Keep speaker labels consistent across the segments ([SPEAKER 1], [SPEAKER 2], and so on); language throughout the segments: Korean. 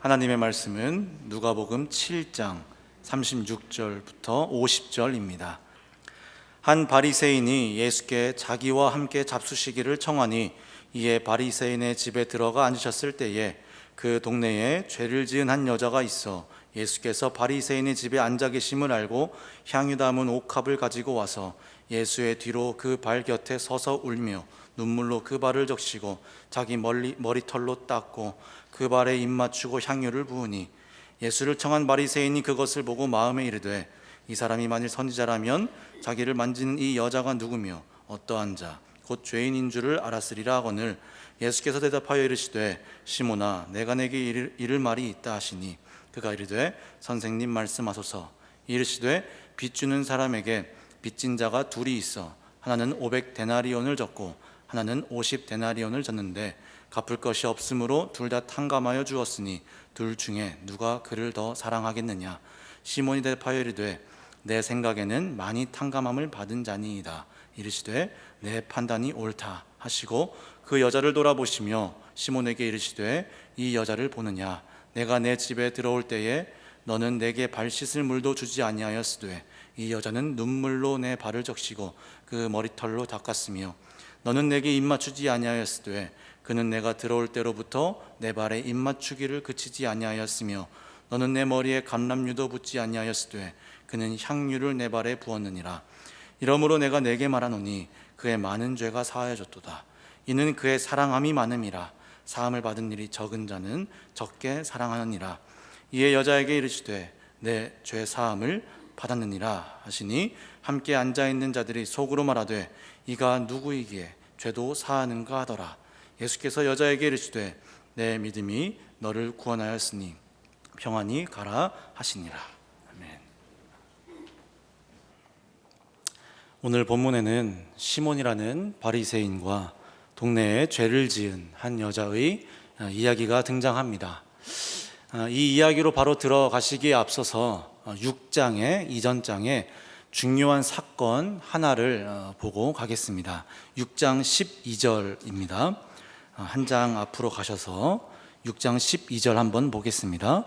[SPEAKER 1] 하나님의 말씀은 누가복음 7장 36절부터 50절입니다. 한 바리새인이 예수께 자기와 함께 잡수시기를 청하니 이에 바리새인의 집에 들어가 앉으셨을 때에 그 동네에 죄를 지은 한 여자가 있어 예수께서 바리새인의 집에 앉아 계심을 알고 향유 담은 옥합을 가지고 와서 예수의 뒤로 그 발 곁에 서서 울며 눈물로 그 발을 적시고 자기 머리털로 닦고 그 발에 입 맞추고 향유를 부으니 예수를 청한 바리새인이 그것을 보고 마음에 이르되 이 사람이 만일 선지자라면 자기를 만지는 이 여자가 누구며 어떠한 자 곧 죄인인 줄을 알았으리라 하거늘 예수께서 대답하여 이르시되 시몬아 내가 내게 이를 말이 있다 하시니 그가 이르되 선생님 말씀하소서. 이르시되 빚 주는 사람에게 빚진 자가 둘이 있어 하나는 500데나리온을 졌고 하나는 50데나리온을 졌는데 갚을 것이 없으므로 둘 다 탕감하여 주었으니 둘 중에 누가 그를 더 사랑하겠느냐. 시몬이 대답하여 이르되 내 생각에는 많이 탕감함을 받은 자니이다. 이르시되 내 판단이 옳다 하시고 그 여자를 돌아보시며 시몬에게 이르시되 이 여자를 보느냐. 내가 내 집에 들어올 때에 너는 내게 발 씻을 물도 주지 아니하였으되 이 여자는 눈물로 내 발을 적시고 그 머리털로 닦았으며 너는 내게 입 맞추지 아니하였으되 그는 내가 들어올 때로부터 내 발에 입 맞추기를 그치지 아니하였으며 너는 내 머리에 감람유도 붓지 아니하였으되 그는 향유를 내 발에 부었느니라. 이러므로 내가 내게 말하노니 그의 많은 죄가 사하여졌도다. 이는 그의 사랑함이 많음이라. 사함을 받은 일이 적은 자는 적게 사랑하느니라. 이에 여자에게 이르시되 내 죄 사함을 받았느니라 하시니 함께 앉아있는 자들이 속으로 말하되 이가 누구이기에 죄도 사하는가 하더라. 예수께서 여자에게 이르시되 내 믿음이 너를 구원하였으니 평안히 가라 하시니라. 아멘. 오늘 본문에는 시몬이라는 바리새인과 동네에 죄를 지은 한 여자의 이야기가 등장합니다. 이 이야기로 바로 들어가시기에 앞서서 6장의 이전 장에 중요한 사건 하나를 보고 가겠습니다. 6장 12절입니다. 한 장 앞으로 가셔서 6장 12절 한번 보겠습니다.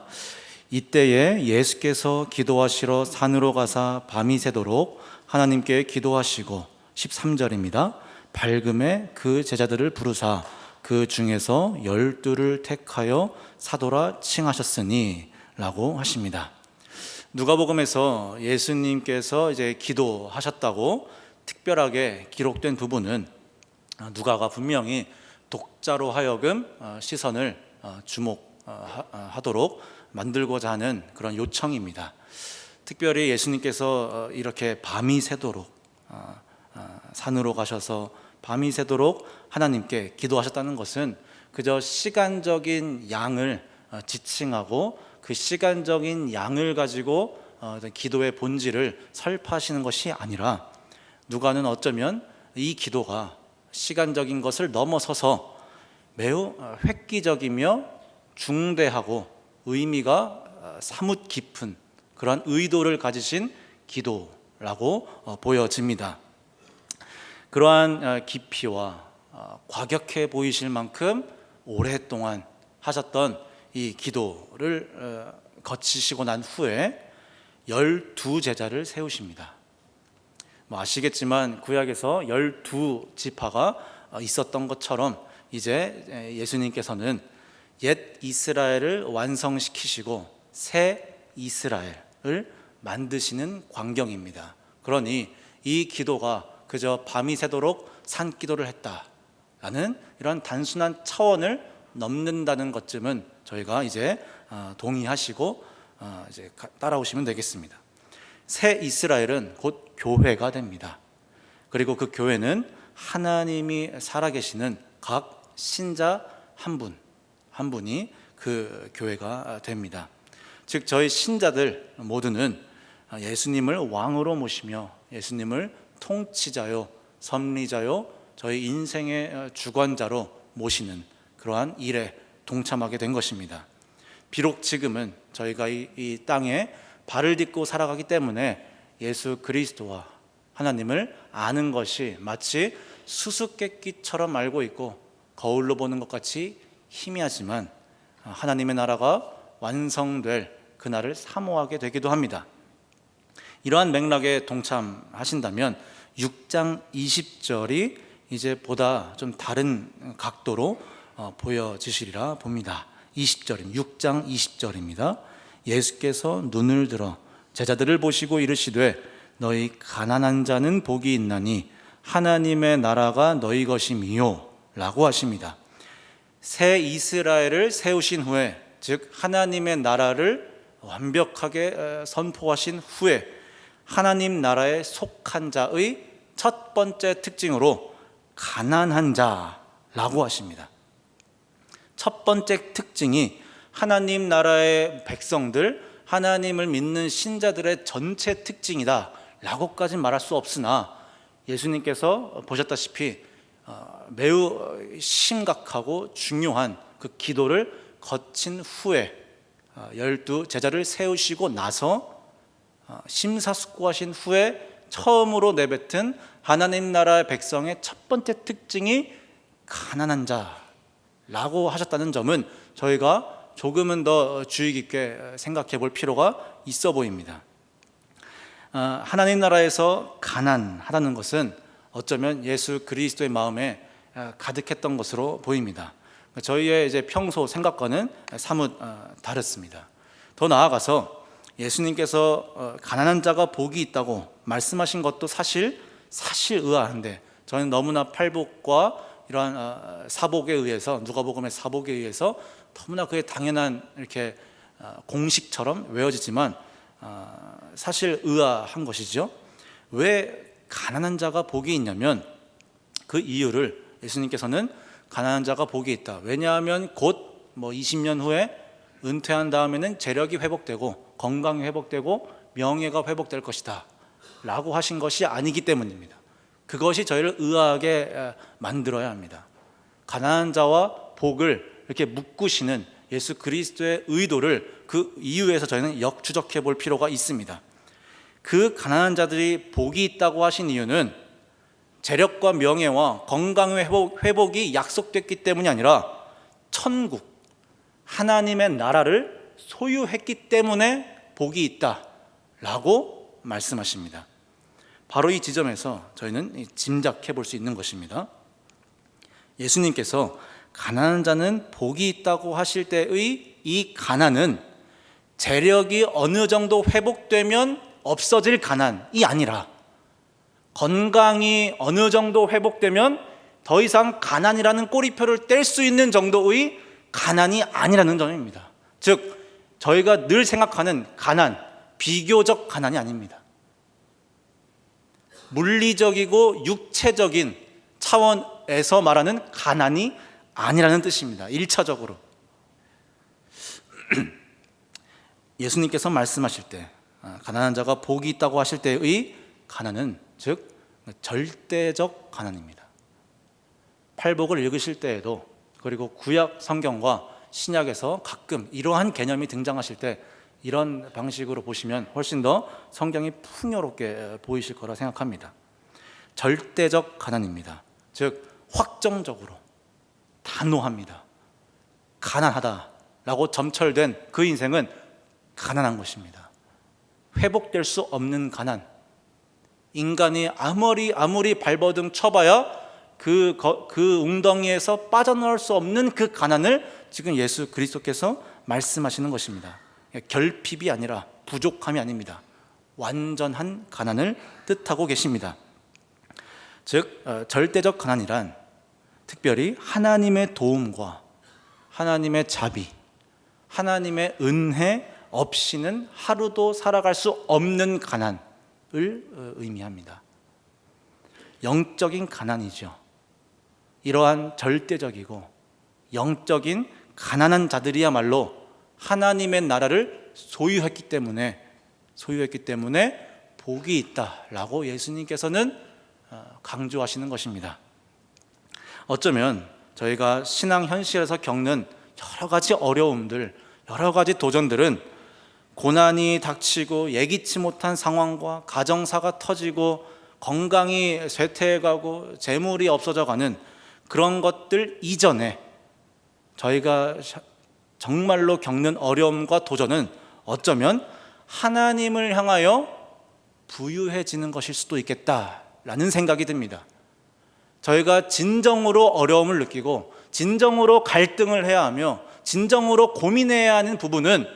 [SPEAKER 1] 이때에 예수께서 기도하시러 산으로 가사 밤이 새도록 하나님께 기도하시고 13절입니다. 밝음에 그 제자들을 부르사 그 중에서 12를 택하여 사도라 칭하셨으니 라고 하십니다. 누가복음에서 예수님께서 이제 기도하셨다고 특별하게 기록된 부분은 누가가 분명히 독자로 하여금 시선을 주목하도록 만들고자 하는 그런 요청입니다. 특별히 예수님께서 이렇게 밤이 새도록 산으로 가셔서 밤이 새도록 하나님께 기도하셨다는 것은 그저 시간적인 양을 지칭하고 그 시간적인 양을 가지고 기도의 본질을 설파하시는 것이 아니라 누가는 어쩌면 이 기도가 시간적인 것을 넘어서서 매우 획기적이며 중대하고 의미가 사뭇 깊은 그러한 의도를 가지신 기도라고 보여집니다. 그러한 깊이와 과격해 보이실 만큼 오랫동안 하셨던 이 기도를 거치시고 난 후에 12제자를 세우십니다. 아시겠지만 구약에서 12지파가 있었던 것처럼 이제 예수님께서는 옛 이스라엘을 완성시키시고 새 이스라엘을 만드시는 광경입니다. 그러니 이 기도가 그저 밤이 새도록 산기도를 했다라는 이런 단순한 차원을 넘는다는 것쯤은 저희가 이제 동의하시고 이제 따라오시면 되겠습니다. 새 이스라엘은 곧 교회가 됩니다. 그리고 그 교회는 하나님이 살아계시는 각 신자 한 분이 그 교회가 됩니다. 즉 저희 신자들 모두는 예수님을 왕으로 모시며 예수님을 통치자요, 섭리자요, 저희 인생의 주관자로 모시는 그러한 일에 동참하게 된 것입니다. 비록 지금은 저희가 이 땅에 발을 딛고 살아가기 때문에 예수 그리스도와 하나님을 아는 것이 마치 수수께끼처럼 알고 있고 거울로 보는 것 같이 희미하지만 하나님의 나라가 완성될 그날을 사모하게 되기도 합니다. 이러한 맥락에 동참하신다면 6장 20절이 이제 보다 좀 다른 각도로 보여지시리라 봅니다. 6장 20절입니다. 예수께서 눈을 들어 제자들을 보시고 이르시되 너희 가난한 자는 복이 있나니 하나님의 나라가 너희 것임이요 라고 하십니다. 새 이스라엘을 세우신 후에, 즉 하나님의 나라를 완벽하게 선포하신 후에 하나님 나라에 속한 자의 첫 번째 특징으로 가난한 자라고 하십니다. 첫 번째 특징이 하나님 나라의 백성들, 하나님을 믿는 신자들의 전체 특징이다 라고까지는 말할 수 없으나 예수님께서 보셨다시피 매우 심각하고 중요한 그 기도를 거친 후에 12 제자를 세우시고 나서 심사숙고하신 후에 처음으로 내뱉은 하나님 나라의 백성의 첫 번째 특징이 가난한 자라고 하셨다는 점은 저희가 조금은 더 주의 깊게 생각해 볼 필요가 있어 보입니다. 하나님 나라에서 가난하다는 것은 어쩌면 예수 그리스도의 마음에 가득했던 것으로 보입니다. 저희의 이제 평소 생각과는 사뭇 다릅니다. 더 나아가서 예수님께서 가난한 자가 복이 있다고 말씀하신 것도 사실 의아한데, 저는 너무나 팔복과 이러한 사복에 의해서, 누가복음의 사복에 의해서 너무나 그게 당연한 이렇게 공식처럼 외워지지만 사실 의아한 것이죠. 왜 가난한 자가 복이 있냐면 그 이유를 예수님께서는 가난한 자가 복이 있다, 왜냐하면 곧 20년 후에 은퇴한 다음에는 재력이 회복되고 건강이 회복되고 명예가 회복될 것이다 라고 하신 것이 아니기 때문입니다. 그것이 저희를 의아하게 만들어야 합니다. 가난한 자와 복을 이렇게 묶으시는 예수 그리스도의 의도를 그 이유에서 저희는 역추적해 볼 필요가 있습니다. 그 가난한 자들이 복이 있다고 하신 이유는 재력과 명예와 건강의 회복이 약속됐기 때문이 아니라 천국, 하나님의 나라를 소유했기 때문에 복이 있다라고 말씀하십니다. 바로 이 지점에서 저희는 짐작해 볼 수 있는 것입니다. 예수님께서 가난한 자는 복이 있다고 하실 때의 이 가난은 재력이 어느 정도 회복되면 없어질 가난이 아니라 건강이 어느 정도 회복되면 더 이상 가난이라는 꼬리표를 뗄 수 있는 정도의 가난이 아니라는 점입니다. 즉 저희가 늘 생각하는 가난, 비교적 가난이 아닙니다. 물리적이고 육체적인 차원에서 말하는 가난이 아니라는 뜻입니다. 1차적으로 예수님께서 말씀하실 때 가난한 자가 복이 있다고 하실 때의 가난은 즉 절대적 가난입니다. 팔복을 읽으실 때에도, 그리고 구약 성경과 신약에서 가끔 이러한 개념이 등장하실 때 이런 방식으로 보시면 훨씬 더 성경이 풍요롭게 보이실 거라 생각합니다. 절대적 가난입니다. 즉 확정적으로 단호합니다. 가난하다라고 점철된 그 인생은 가난한 것입니다. 회복될 수 없는 가난, 인간이 아무리 발버둥 쳐봐야 그 웅덩이에서 빠져나올 수 없는 그 가난을 지금 예수 그리스도께서 말씀하시는 것입니다. 결핍이 아니라 부족함이 아닙니다. 완전한 가난을 뜻하고 계십니다. 즉 절대적 가난이란 특별히 하나님의 도움과 하나님의 자비, 하나님의 은혜 없이는 하루도 살아갈 수 없는 가난을 의미합니다. 영적인 가난이죠. 이러한 절대적이고 영적인 가난한 자들이야말로 하나님의 나라를 소유했기 때문에 복이 있다라고 예수님께서는 강조하시는 것입니다. 어쩌면 저희가 신앙 현실에서 겪는 여러 가지 어려움들, 여러 가지 도전들은 고난이 닥치고 예기치 못한 상황과 가정사가 터지고 건강이 쇠퇴해가고 재물이 없어져가는 그런 것들 이전에 저희가 정말로 겪는 어려움과 도전은 어쩌면 하나님을 향하여 부유해지는 것일 수도 있겠다라는 생각이 듭니다. 저희가 진정으로 어려움을 느끼고 진정으로 갈등을 해야 하며 진정으로 고민해야 하는 부분은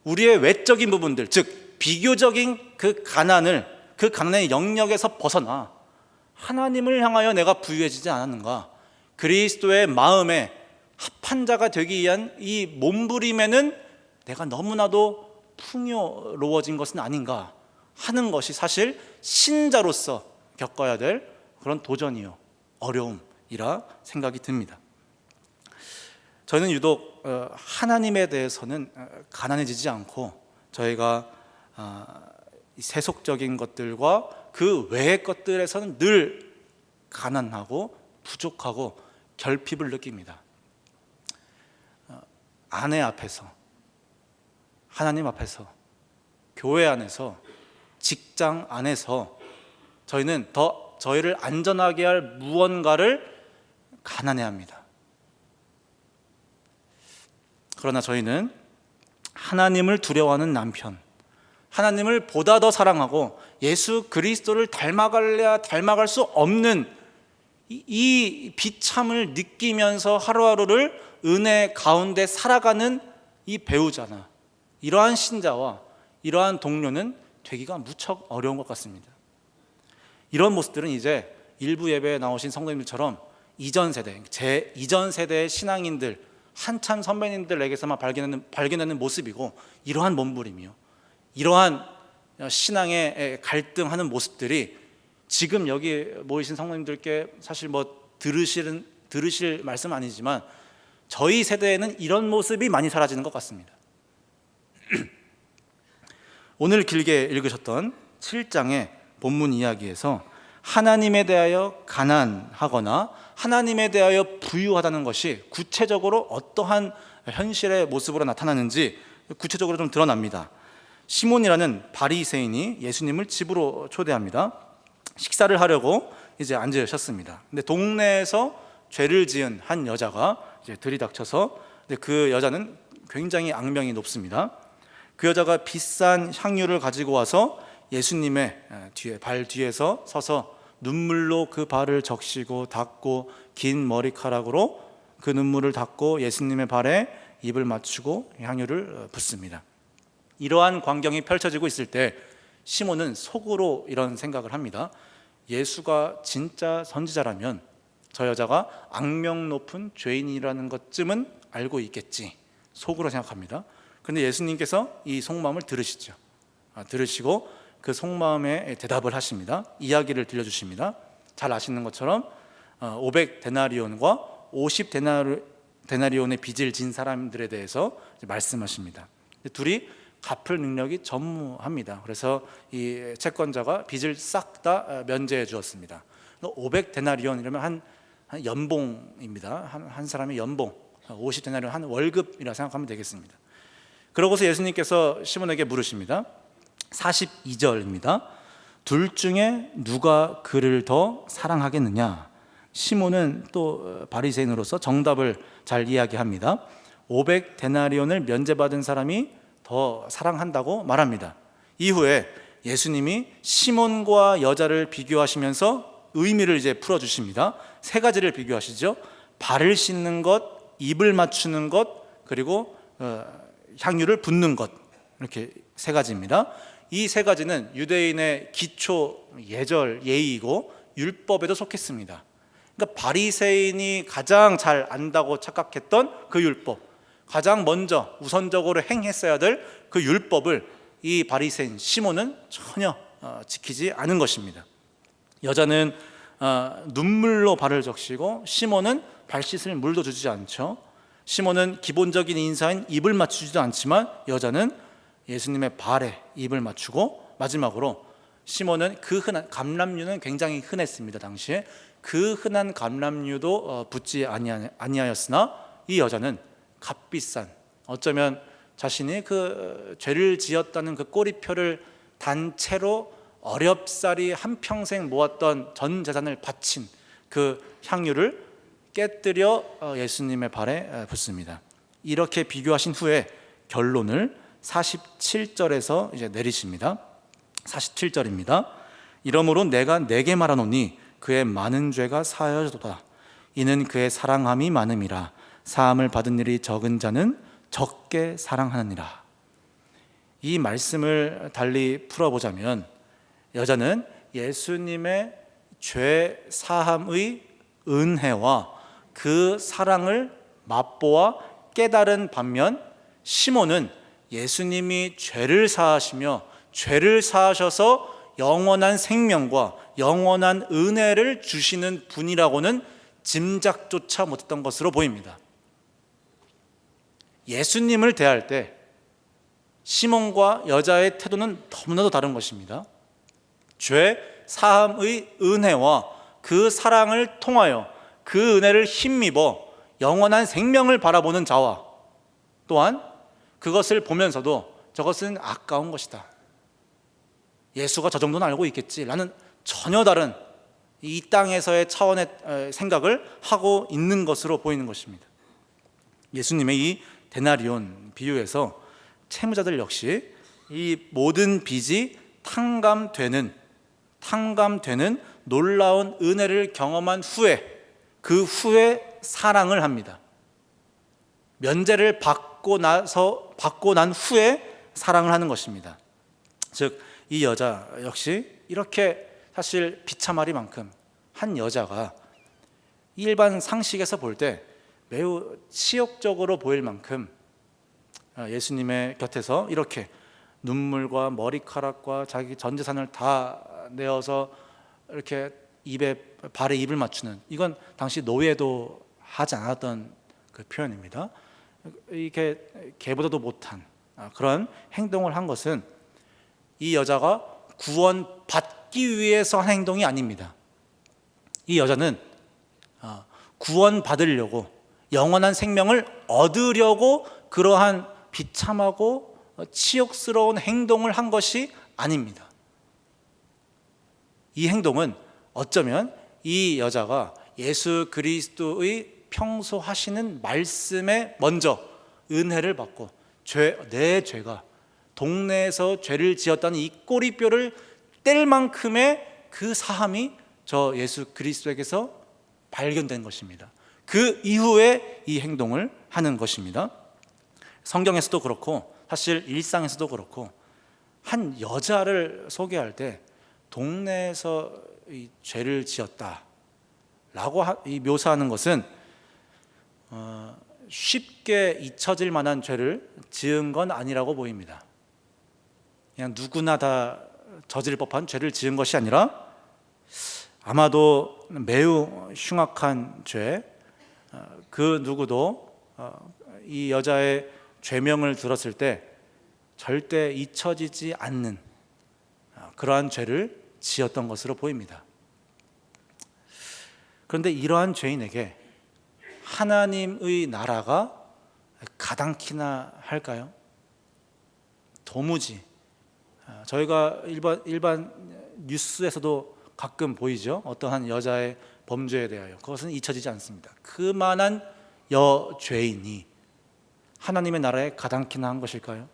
[SPEAKER 1] 우리의 외적인 부분들, 즉 비교적인 그 가난의 영역에서 벗어나 하나님을 향하여 내가 부유해지지 않았는가, 그리스도의 마음에 합한 자가 되기 위한 이 몸부림에는 내가 너무나도 풍요로워진 것은 아닌가 하는 것이 사실 신자로서 겪어야 될 그런 도전이요, 어려움이라 생각이 듭니다. 저희는 유독 하나님에 대해서는 가난해지지 않고 저희가 세속적인 것들과 그 외의 것들에서는 늘 가난하고 부족하고 결핍을 느낍니다. 아내 앞에서, 하나님 앞에서, 교회 안에서, 직장 안에서 저희는 더 저희를 안전하게 할 무언가를 가난해합니다. 그러나 저희는 하나님을 두려워하는 남편, 하나님을 보다 더 사랑하고 예수 그리스도를 닮아갈래야 닮아갈 수 없는 이 비참을 느끼면서 하루하루를 은혜 가운데 살아가는 이 배우자나 이러한 신자와 이러한 동료는 되기가 무척 어려운 것 같습니다. 이런 모습들은 이제 일부 예배에 나오신 성도님들처럼 이전 세대, 제 이전 세대의 신앙인들, 한참 선배님들에게서만 발견하는 모습이고, 이러한 몸부림이요, 이러한 신앙의 갈등하는 모습들이 지금 여기 모이신 성도님들께 사실 들으실 말씀 아니지만 저희 세대에는 이런 모습이 많이 사라지는 것 같습니다. 오늘 길게 읽으셨던 7장의 본문 이야기에서 하나님에 대하여 가난하거나 하나님에 대하여 부유하다는 것이 구체적으로 어떠한 현실의 모습으로 나타나는지 구체적으로 좀 드러납니다. 시몬이라는 바리새인이 예수님을 집으로 초대합니다. 식사를 하려고 이제 앉으셨습니다. 근데 동네에서 죄를 지은 한 여자가 이제 들이닥쳐서, 그 여자는 굉장히 악명이 높습니다. 그 여자가 비싼 향유를 가지고 와서 예수님의 발 뒤에서 서서 눈물로 그 발을 적시고 닦고 긴 머리카락으로 그 눈물을 닦고 예수님의 발에 입을 맞추고 향유를 붓습니다. 이러한 광경이 펼쳐지고 있을 때 시몬은 속으로 이런 생각을 합니다. 예수가 진짜 선지자라면 저 여자가 악명 높은 죄인이라는 것쯤은 알고 있겠지, 속으로 생각합니다. 그런데 예수님께서 이 속마음을 들으시죠. 들으시고 그 속마음에 대답을 하십니다. 이야기를 들려주십니다. 잘 아시는 것처럼 500데나리온과 50데나리온의 빚을 진 사람들에 대해서 말씀하십니다. 둘이 갚을 능력이 전무합니다. 그래서 이 채권자가 빚을 싹 다 면제해 주었습니다. 500데나리온 이러면 한 연봉입니다. 한 사람의 연봉. 50데나리온 한 월급이라 생각하면 되겠습니다. 그러고서 예수님께서 시몬에게 물으십니다. 42절입니다. 둘 중에 누가 그를 더 사랑하겠느냐? 시몬은 또 바리새인으로서 정답을 잘 이야기합니다. 500데나리온을 면제받은 사람이 더 사랑한다고 말합니다. 이후에 예수님이 시몬과 여자를 비교하시면서 의미를 이제 풀어주십니다. 세 가지를 비교하시죠. 발을 씻는 것, 입을 맞추는 것, 그리고 향유를 붓는 것, 이렇게 세 가지입니다. 이 세 가지는 유대인의 기초 예절, 예의이고 율법에도 속했습니다. 그러니까 바리새인이 가장 잘 안다고 착각했던 그 율법, 가장 먼저 우선적으로 행했어야 될 그 율법을 이 바리새인 시몬은 전혀 지키지 않은 것입니다. 여자는 눈물로 발을 적시고 시몬은 발 씻을 물도 주지 않죠. 시몬은 기본적인 인사인 입을 맞추지도 않지만 여자는 예수님의 발에 입을 맞추고, 마지막으로 시몬은 그 흔한 감람류는 굉장히 흔했습니다. 당시에 그 흔한 감람류도 붓지 아니하였으나 이 여자는 값비싼, 어쩌면 자신이 그 죄를 지었다는 그 꼬리표를 단체로 어렵사리 한평생 모았던 전 재산을 바친 그 향유를 깨뜨려 예수님의 발에 붓습니다. 이렇게 비교하신 후에 결론을 47절에서 이제 내리십니다. 47절입니다. 이러므로 내가 내게 말하노니 그의 많은 죄가 사하여졌도다. 이는 그의 사랑함이 많음이라. 사함을 받은 일이 적은 자는 적게 사랑하느니라. 이 말씀을 달리 풀어보자면 여자는 예수님의 죄 사함의 은혜와 그 사랑을 맛보아 깨달은 반면, 시몬은 예수님이 죄를 사하시며 죄를 사하셔서 영원한 생명과 영원한 은혜를 주시는 분이라고는 짐작조차 못했던 것으로 보입니다. 예수님을 대할 때 시몬과 여자의 태도는 너무나도 다른 것입니다. 죄 사함의 은혜와 그 사랑을 통하여 그 은혜를 힘입어 영원한 생명을 바라보는 자와, 또한 그것을 보면서도 저것은 아까운 것이다, 예수가 저 정도는 알고 있겠지라는 전혀 다른 이 땅에서의 차원의 생각을 하고 있는 것으로 보이는 것입니다. 예수님의 이 데나리온 비유에서 채무자들 역시 이 모든 빚이 탕감되는 놀라운 은혜를 경험한 후에, 그 후에 사랑을 합니다. 면제를 받고 난 후에 사랑을 하는 것입니다. 즉, 이 여자 역시 이렇게 사실 비참하리만큼 한 여자가 일반 상식에서 볼 때 매우 치욕적으로 보일 만큼 예수님의 곁에서 이렇게 눈물과 머리카락과 자기 전 재산을 다 내어서 이렇게 발에 입을 맞추는, 이건 당시 노예도 하지 않았던 그 표현입니다. 이게 개보다도 못한 그런 행동을 한 것은 이 여자가 구원받기 위해서 한 행동이 아닙니다. 이 여자는 구원받으려고, 영원한 생명을 얻으려고 그러한 비참하고 치욕스러운 행동을 한 것이 아닙니다. 이 행동은 어쩌면 이 여자가 예수 그리스도의 평소 하시는 말씀에 먼저 은혜를 받고 내 죄가 동네에서 죄를 지었다는 이 꼬리뼈를 뗄 만큼의 그 사함이 저 예수 그리스도에게서 발견된 것입니다. 그 이후에 이 행동을 하는 것입니다. 성경에서도 그렇고 사실 일상에서도 그렇고 한 여자를 소개할 때 동네에서 이 죄를 지었다라고 묘사하는 것은 쉽게 잊혀질 만한 죄를 지은 건 아니라고 보입니다. 그냥 누구나 다 저질 법한 죄를 지은 것이 아니라 아마도 매우 흉악한 죄, 그 누구도 이 여자의 죄명을 들었을 때 절대 잊혀지지 않는 그러한 죄를 지었던 것으로 보입니다. 그런데 이러한 죄인에게 하나님의 나라가 가당키나 할까요? 도무지. 저희가 일반 뉴스에서도 가끔 보이죠. 어떠한 여자의 범죄에 대하여 그것은 잊혀지지 않습니다. 그만한 여죄인이 하나님의 나라에 가당키나 한 것일까요?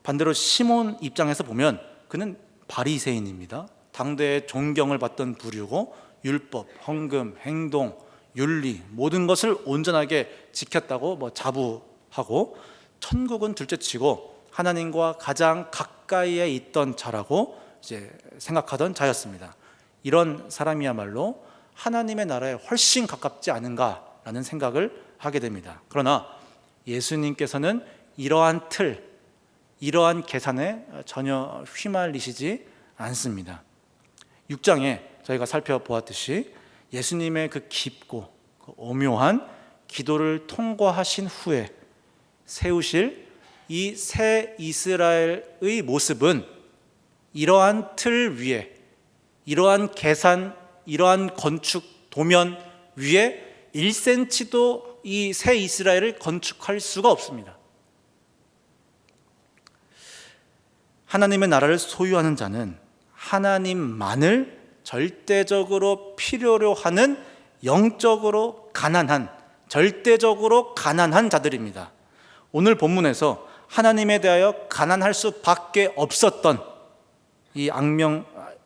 [SPEAKER 1] 반대로 시몬 입장에서 보면 그는 바리새인입니다. 당대의 존경을 받던 부류고 율법, 헌금, 행동, 윤리 모든 것을 온전하게 지켰다고 자부하고 천국은 둘째치고 하나님과 가장 가까이에 있던 자라고 이제 생각하던 자였습니다. 이런 사람이야말로 하나님의 나라에 훨씬 가깝지 않은가라는 생각을 하게 됩니다. 그러나 예수님께서는 이러한 이러한 계산에 전혀 휘말리시지 않습니다. 6장에 저희가 살펴보았듯이 예수님의 그 깊고 그 오묘한 기도를 통과하신 후에 세우실 이 새 이스라엘의 모습은 이러한 틀 위에, 이러한 계산, 이러한 건축 도면 위에 1cm도 이 새 이스라엘을 건축할 수가 없습니다. 하나님의 나라를 소유하는 자는 하나님만을 절대적으로 필요로 하는 영적으로 가난한 절대적으로 가난한 자들입니다. 오늘 본문에서 하나님에 대하여 가난할 수밖에 없었던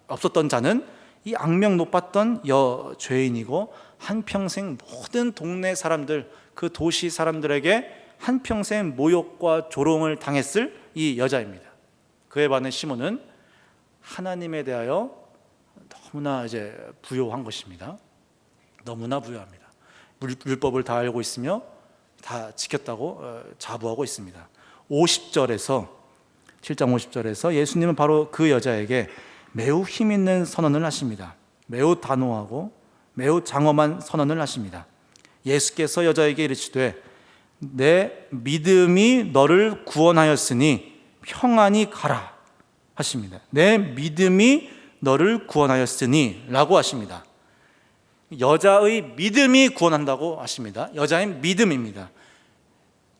[SPEAKER 1] 없었던 자는 이 악명 높았던 여죄인이고, 한평생 모든 동네 사람들, 그 도시 사람들에게 한평생 모욕과 조롱을 당했을 이 여자입니다. 그에 반해 시몬은 하나님에 대하여 너무나 부요한 것입니다. 너무나 부요합니다. 율법을 다 알고 있으며 다 지켰다고 자부하고 있습니다. 7장 50절에서 예수님은 바로 그 여자에게 매우 힘있는 선언을 하십니다. 매우 단호하고 매우 장엄한 선언을 하십니다. 예수께서 여자에게 이르시되 내 믿음이 너를 구원하였으니 평안히 가라 하십니다. 내 믿음이 너를 구원하였으니 라고 하십니다. 여자의 믿음이 구원한다고 하십니다. 여자의 믿음입니다.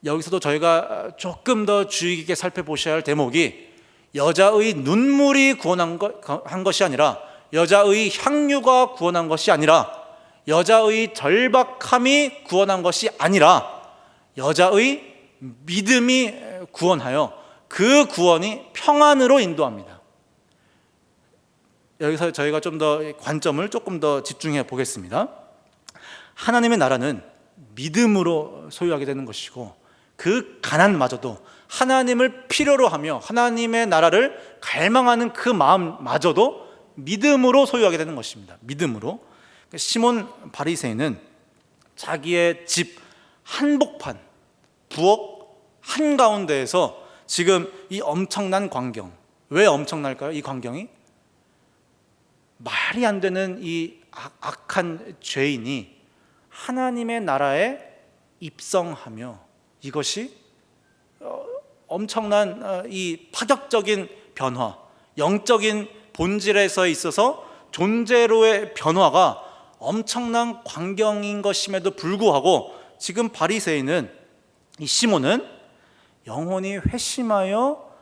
[SPEAKER 1] 여기서도 저희가 조금 더 주의 깊게 살펴보셔야 할 대목이, 여자의 눈물이 구원한 것이 아니라, 여자의 향유가 구원한 것이 아니라, 여자의 절박함이 구원한 것이 아니라, 여자의 믿음이 구원하여 그 구원이 평안으로 인도합니다. 여기서 저희가 좀 더 관점을 조금 더 집중해 보겠습니다. 하나님의 나라는 믿음으로 소유하게 되는 것이고, 그 가난마저도 하나님을 필요로 하며 하나님의 나라를 갈망하는 그 마음마저도 믿음으로 소유하게 되는 것입니다. 믿음으로. 시몬 바리새인은 자기의 집 한복판, 부엌 한가운데에서 지금 이 엄청난 광경, 왜 엄청날까요? 이 광경이 말이 안 되는 이 악한 죄인이 하나님의 나라에 입성하며, 이것이 엄청난 이 파격적인 변화, 영적인 본질에서 있어서 존재로의 변화가 엄청난 광경인 것임에도 불구하고, 지금 바리새인은, 이 시몬은 영혼이 회심하여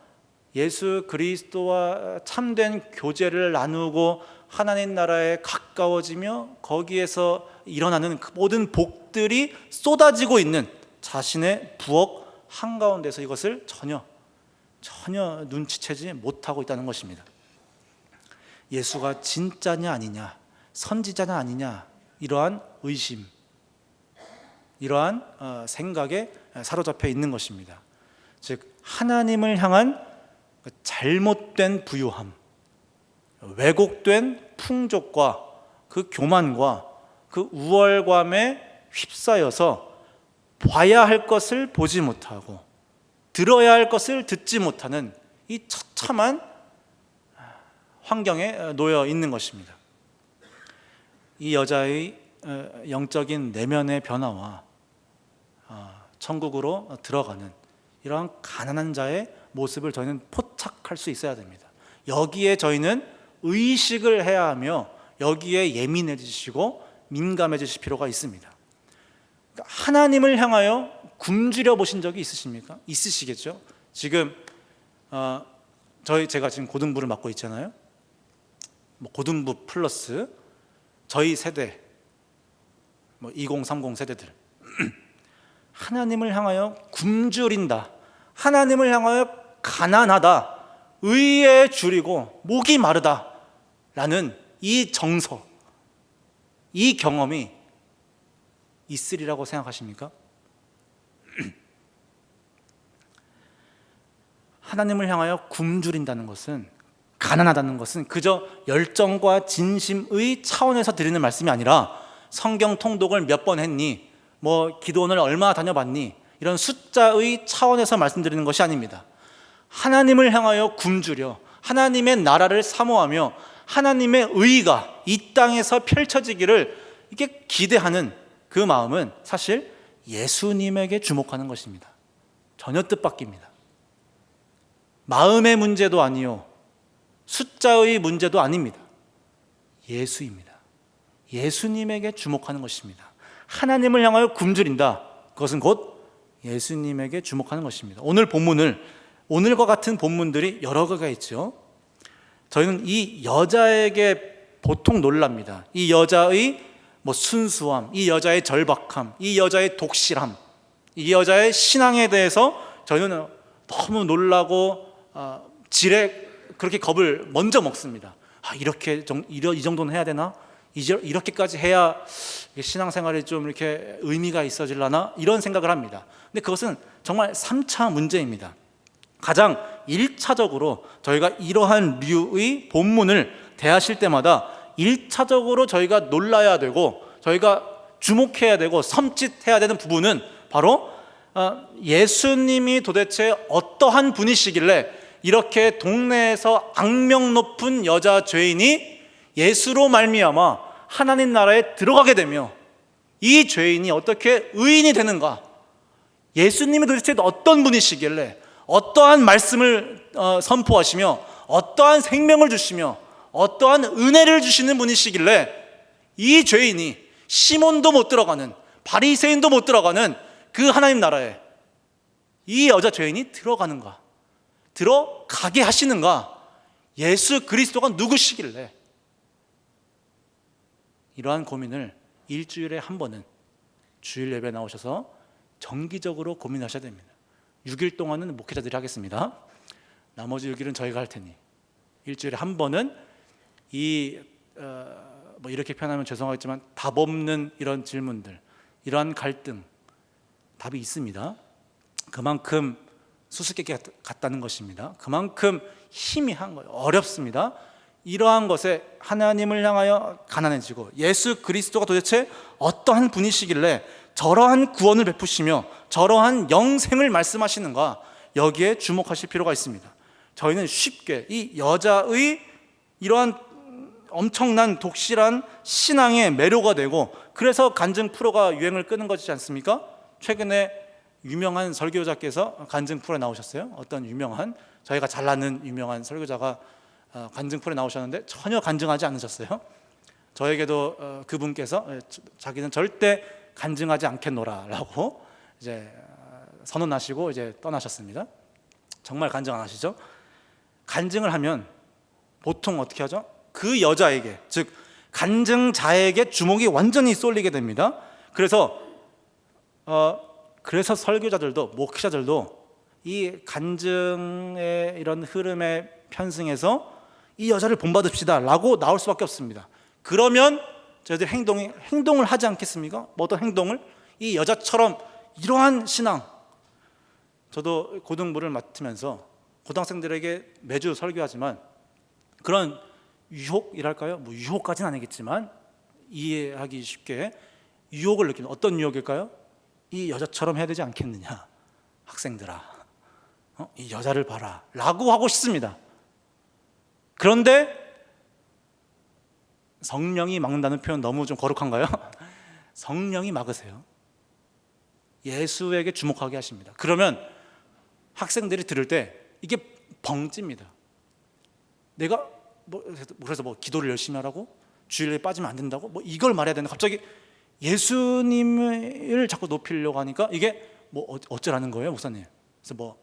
[SPEAKER 1] 예수 그리스도와 참된 교제를 나누고 하나님 나라에 가까워지며 거기에서 일어나는 그 모든 복들이 쏟아지고 있는 자신의 부엌 한가운데서 이것을 전혀 눈치채지 못하고 있다는 것입니다. 예수가 진짜냐 아니냐, 선지자냐 아니냐, 이러한 의심, 이러한 생각에 사로잡혀 있는 것입니다. 즉 하나님을 향한 잘못된 부요함, 왜곡된 풍족과 그 교만과 그 우월감에 휩싸여서 봐야 할 것을 보지 못하고 들어야 할 것을 듣지 못하는 이 처참한 환경에 놓여 있는 것입니다. 이 여자의 영적인 내면의 변화와 천국으로 들어가는 이러한 가난한 자의 모습을 저희는 포착할 수 있어야 됩니다. 여기에 저희는 의식을 해야 하며 여기에 예민해지시고 민감해지실 필요가 있습니다. 하나님을 향하여 굶주려 보신 적이 있으십니까? 있으시겠죠? 지금 제가 지금 고등부를 맡고 있잖아요. 고등부 플러스 저희 세대, 2030 세대들 하나님을 향하여 굶주린다, 하나님을 향하여 가난하다, 의에 줄이고 목이 마르다라는 이 정서, 이 경험이 있으리라고 생각하십니까? 하나님을 향하여 굶주린다는 것은, 가난하다는 것은 그저 열정과 진심의 차원에서 드리는 말씀이 아니라 성경 통독을 몇 번 했니, 기도원을 얼마나 다녀봤니, 이런 숫자의 차원에서 말씀드리는 것이 아닙니다. 하나님을 향하여 굶주려 하나님의 나라를 사모하며 하나님의 의가 이 땅에서 펼쳐지기를 이렇게 기대하는 그 마음은 사실 예수님에게 주목하는 것입니다. 전혀 뜻밖입니다. 마음의 문제도 아니요, 숫자의 문제도 아닙니다. 예수입니다. 예수님에게 주목하는 것입니다. 하나님을 향하여 굶주린다, 그것은 곧 예수님에게 주목하는 것입니다. 오늘과 같은 본문들이 여러 개가 있죠. 저희는 이 여자에게 보통 놀랍니다. 이 여자의 뭐 순수함, 이 여자의 절박함, 이 여자의 독실함, 이 여자의 신앙에 대해서 저희는 너무 놀라고 지레 그렇게 겁을 먼저 먹습니다. 이 정도는 해야 되나? 이렇게까지 해야 신앙생활이 좀 이렇게 의미가 있어질라나? 이런 생각을 합니다. 근데 그것은 정말 3차 문제입니다. 가장 1차적으로 저희가 이러한 류의 본문을 대하실 때마다 1차적으로 저희가 놀라야 되고 저희가 주목해야 되고 섬찟해야 되는 부분은 바로 예수님이 도대체 어떠한 분이시길래 이렇게 동네에서 악명 높은 여자 죄인이 예수로 말미암아 하나님 나라에 들어가게 되며 이 죄인이 어떻게 의인이 되는가? 예수님이 도대체 어떤 분이시길래 어떠한 말씀을 선포하시며 어떠한 생명을 주시며 어떠한 은혜를 주시는 분이시길래 이 죄인이 시몬도 못 들어가는, 바리새인도 못 들어가는 그 하나님 나라에 이 여자 죄인이 들어가는가? 들어가게 하시는가? 예수 그리스도가 누구시길래? 이러한 고민을 일주일에 한 번은 주일 예배 나오셔서 정기적으로 고민하셔야 됩니다. 6일 동안은 목회자들이 하겠습니다. 나머지 6일은 저희가 할 테니 일주일에 한 번은 뭐 이렇게 표현하면 죄송하겠지만 답 없는 이런 질문들, 이러한 갈등, 답이 있습니다. 그만큼 수수께끼 같다는 것입니다. 그만큼 희미한 거예요. 어렵습니다. 이러한 것에 하나님을 향하여 가난해지고 예수 그리스도가 도대체 어떠한 분이시길래 저러한 구원을 베푸시며 저러한 영생을 말씀하시는가, 여기에 주목하실 필요가 있습니다. 저희는 쉽게 이 여자의 이러한 엄청난 독실한 신앙에 매료가 되고 그래서 간증 프로가 유행을 끄는 것이지 않습니까? 최근에 유명한 설교자께서 간증 프로에 나오셨어요. 어떤 유명한, 저희가 잘 아는 유명한 설교자가 간증 프로에 나오셨는데 전혀 간증하지 않으셨어요. 저에게도 그분께서 자기는 절대 간증하지 않겠노라라고 이제 선언하시고 이제 떠나셨습니다. 정말 간증 안 하시죠? 간증을 하면 보통 어떻게 하죠? 그 여자에게, 즉 간증자에게 주목이 완전히 쏠리게 됩니다. 그래서 설교자들도, 목회자들도 이 간증의 이런 흐름에 편승해서 이 여자를 본받읍시다 라고 나올 수밖에 없습니다. 그러면 저희들 행동을 하지 않겠습니까? 어떤 행동을? 이 여자처럼 이러한 신앙. 저도 고등부를 맡으면서 고등학생들에게 매주 설교하지만 그런 유혹이랄까요? 뭐 유혹까지는 아니겠지만 이해하기 쉽게 유혹을 느끼는, 어떤 유혹일까요? 이 여자처럼 해야 되지 않겠느냐, 학생들아, 이 여자를 봐라 라고 하고 싶습니다. 그런데 성령이 막는다는 표현 너무 좀 거룩한가요? 성령이 막으세요. 예수에게 주목하게 하십니다. 그러면 학생들이 들을 때 이게 벙찝니다. 내가 그래서 기도를 열심히 하라고? 주일에 빠지면 안 된다고? 이걸 말해야 되나? 갑자기 예수님을 자꾸 높이려고 하니까 이게 어쩌라는 거예요, 목사님? 그래서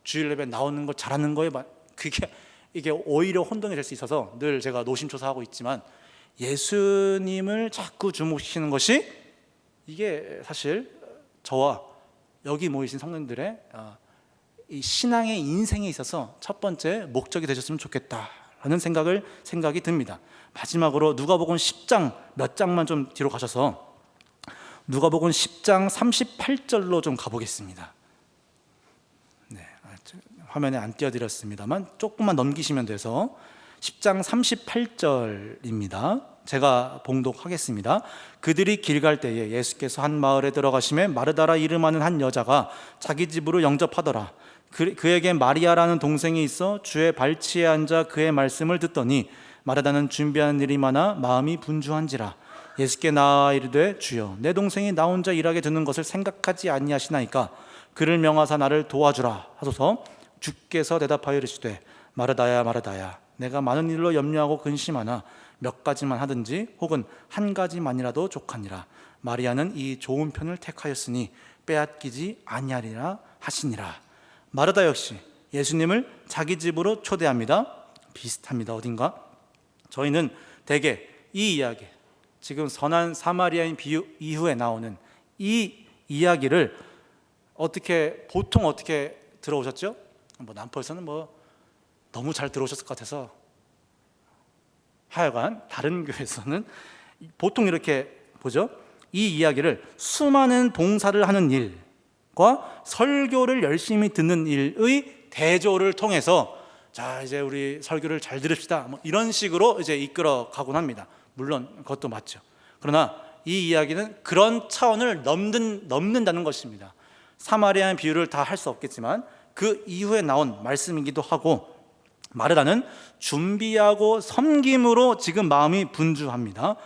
[SPEAKER 1] 주일 예배 나오는 거 잘하는 거예요? 이게 오히려 혼동이 될 수 있어서 늘 제가 노심초사하고 있지만, 예수님을 자꾸 주목시키는 것이 이게 사실 저와 여기 모이신 성도님들의 이 신앙의 인생에 있어서 첫 번째 목적이 되셨으면 좋겠다라는 생각이 듭니다. 마지막으로 누가복음 10장 몇 장만 좀 뒤로 가셔서 누가복음 10장 38절로 좀 가보겠습니다. 네, 화면에 안 띄워드렸습니다만 조금만 넘기시면 돼서 10장 38절입니다. 제가 봉독하겠습니다. 그들이 길 갈 때에 예수께서 한 마을에 들어가심에 마르다라 이름하는 한 여자가 자기 집으로 영접하더라. 그에게 마리아라는 동생이 있어 주의 발치에 앉아 그의 말씀을 듣더니 마르다는 준비한 일이 많아 마음이 분주한지라. 예수께 나아 이르되 주여, 내 동생이 나 혼자 일하게 두는 것을 생각하지 아니하시나이까 그를 명하사 나를 도와주라 하소서. 주께서 대답하여 이르시되 마르다야 마르다야, 내가 많은 일로 염려하고 근심하나 몇 가지만 하든지 혹은 한 가지만이라도 족하니라. 마리아는 이 좋은 편을 택하였으니 빼앗기지 아니하리라 하시니라. 마르다 역시 예수님을 자기 집으로 초대합니다. 비슷합니다. 어딘가? 저희는 대개 이 이야기, 지금 선한 사마리아인 비유 이후에 나오는 이 이야기를 보통 어떻게 들어오셨죠? 남포에서는 너무 잘 들어오셨을 것 같아서, 하여간 다른 교회에서는 보통 이렇게 보죠. 이 이야기를 수많은 봉사를 하는 일과 설교를 열심히 듣는 일의 대조를 통해서, 자 이제 우리 설교를 잘 들읍시다, 이런 식으로 이제 이끌어 가곤 합니다. 물론 그것도 맞죠. 그러나 이 이야기는 그런 차원을 넘는다는 것입니다. 사마리아의 비유를 다 할 수 없겠지만 그 이후에 나온 말씀이기도 하고, 마르다는 준비하고 섬김으로 지금 마음이 분주합니다.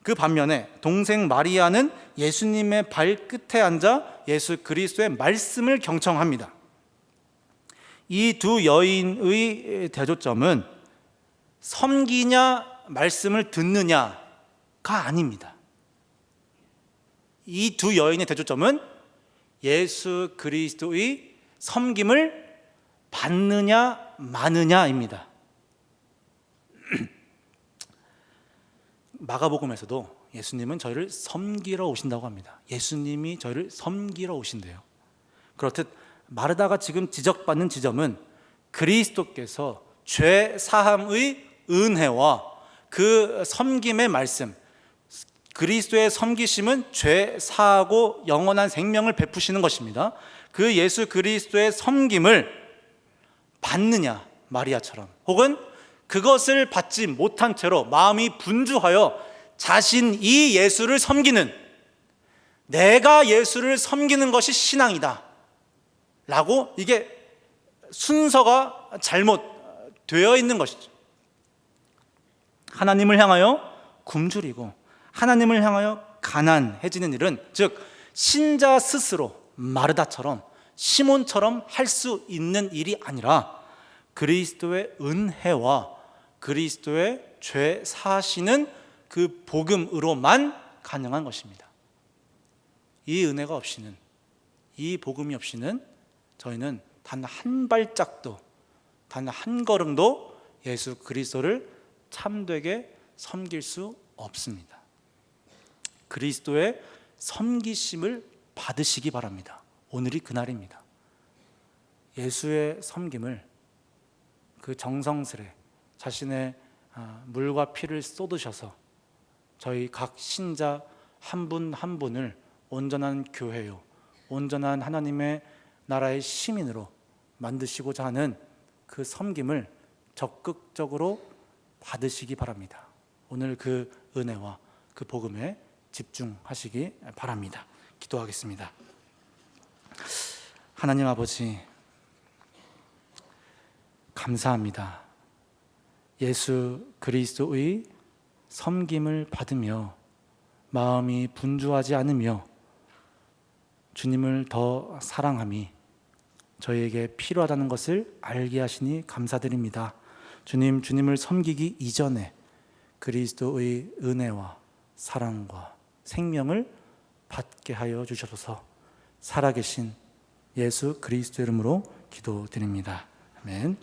[SPEAKER 1] 그 반면에 동생 마리아는 예수님의 발끝에 앉아 예수 그리스도의 말씀을 경청합니다. 이 두 여인의 대조점은 섬기냐 말씀을 듣느냐가 아닙니다. 이 두 여인의 대조점은 예수 그리스도의 섬김을 받느냐 마느냐입니다. 마가복음에서도 예수님은 저희를 섬기러 오신다고 합니다. 예수님이 저희를 섬기러 오신대요. 그렇듯 마르다가 지금 지적받는 지점은 그리스도께서 죄 사함의 은혜와 그 섬김의 말씀, 그리스도의 섬기심은 죄 사하고 영원한 생명을 베푸시는 것입니다. 그 예수 그리스도의 섬김을 받느냐 마리아처럼, 혹은 그것을 받지 못한 채로 마음이 분주하여 자신이 예수를 섬기는, 내가 예수를 섬기는 것이 신앙이다 라고, 이게 순서가 잘못되어 있는 것이죠. 하나님을 향하여 굶주리고 하나님을 향하여 가난해지는 일은, 즉 신자 스스로 마르다처럼 시몬처럼 할 수 있는 일이 아니라 그리스도의 은혜와 그리스도의 죄 사하시는 그 복음으로만 가능한 것입니다. 이 은혜가 없이는, 이 복음이 없이는 저희는 단 한 발짝도, 단 한 걸음도 예수 그리스도를 참되게 섬길 수 없습니다. 그리스도의 섬기심을 받으시기 바랍니다. 오늘이 그날입니다. 예수의 섬김을 그 정성스레 자신의 물과 피를 쏟으셔서 저희 각 신자 한 분 한 분을 온전한 교회요, 온전한 하나님의 나라의 시민으로 만드시고자 하는 그 섬김을 적극적으로 받으시기 바랍니다. 오늘 그 은혜와 그 복음에 집중하시기 바랍니다. 기도하겠습니다. 하나님 아버지, 감사합니다. 예수 그리스도의 섬김을 받으며 마음이 분주하지 않으며 주님을 더 사랑함이 저희에게 필요하다는 것을 알게 하시니 감사드립니다. 주님, 주님을 섬기기 이전에 그리스도의 은혜와 사랑과 생명을 받게 하여 주셔서 살아계신 예수 그리스도 이름으로 기도드립니다. 아멘.